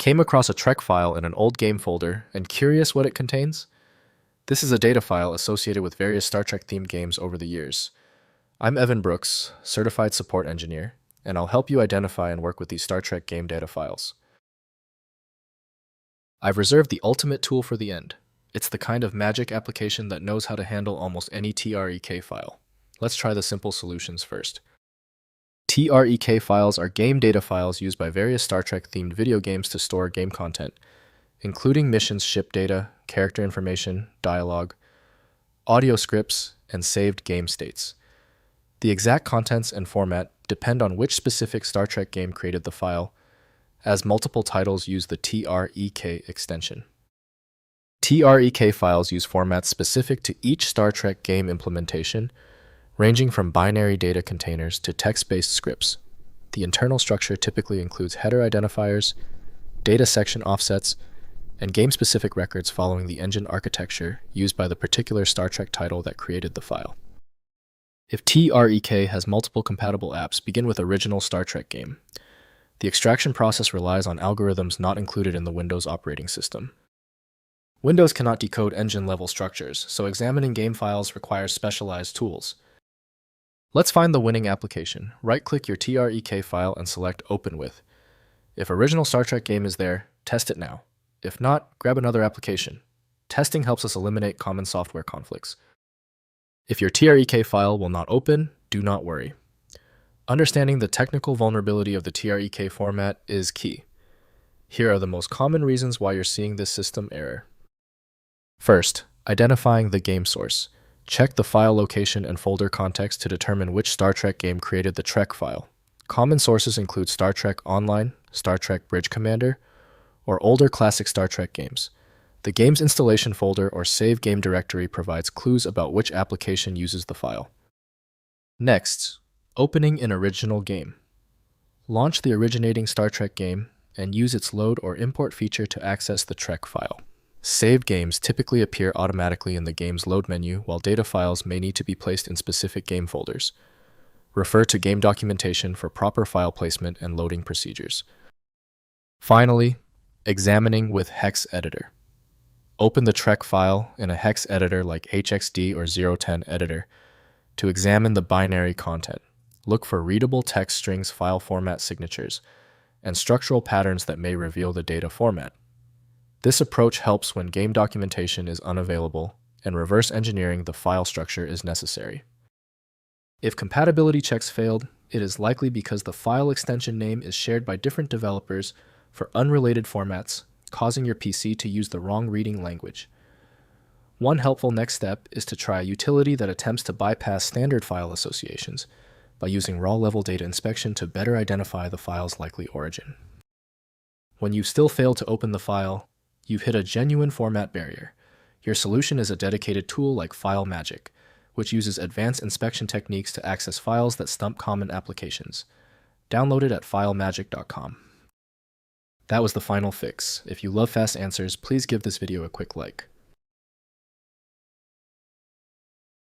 Came across a Trek file in an old game folder and curious what it contains? This is a data file associated with various Star Trek themed games over the years. I'm Evan Brooks, Certified Support Engineer, and I'll help you identify and work with these Star Trek game data files. I've reserved the ultimate tool for the end. It's the kind of magic application that knows how to handle almost any TREK file. Let's try the simple solutions first. TREK files are game data files used by various Star Trek-themed video games to store game content, including missions, ship data, character information, dialogue, audio scripts, and saved game states. The exact contents and format depend on which specific Star Trek game created the file, as multiple titles use the TREK extension. TREK files use formats specific to each Star Trek game implementation, ranging from binary data containers to text-based scripts. The internal structure typically includes header identifiers, data section offsets, and game-specific records following the engine architecture used by the particular Star Trek title that created the file. If TREK has multiple compatible apps, begin with Original Star Trek Game. The extraction process relies on algorithms not included in the Windows operating system. Windows cannot decode engine-level structures, so examining game files requires specialized tools. Let's find the winning application. Right-click your TREK file and select Open With. If Original Star Trek Game is there, test it now. If not, grab another application. Testing helps us eliminate common software conflicts. If your TREK file will not open, do not worry. Understanding the technical vulnerability of the TREK format is key. Here are the most common reasons why you're seeing this system error. First, identifying the game source. Check the file location and folder context to determine which Star Trek game created the Trek file. Common sources include Star Trek Online, Star Trek Bridge Commander, or older classic Star Trek games. The game's installation folder or save game directory provides clues about which application uses the file. Next, opening an original game. Launch the originating Star Trek game and use its load or import feature to access the Trek file. Saved games typically appear automatically in the game's load menu, while data files may need to be placed in specific game folders. Refer to game documentation for proper file placement and loading procedures. Finally, examining with Hex Editor. Open the Trek file in a hex editor like HXD or 010 editor to examine the binary content. Look for readable text strings, file format signatures, and structural patterns that may reveal the data format. This approach helps when game documentation is unavailable and reverse engineering the file structure is necessary. If compatibility checks failed, it is likely because the file extension name is shared by different developers for unrelated formats, causing your PC to use the wrong reading language. One helpful next step is to try a utility that attempts to bypass standard file associations by using raw-level data inspection to better identify the file's likely origin. When you still fail to open the file, you've hit a genuine format barrier. Your solution is a dedicated tool like File Magic, which uses advanced inspection techniques to access files that stump common applications. Download it at filemagic.com. That was the final fix. If you love fast answers, please give this video a quick like.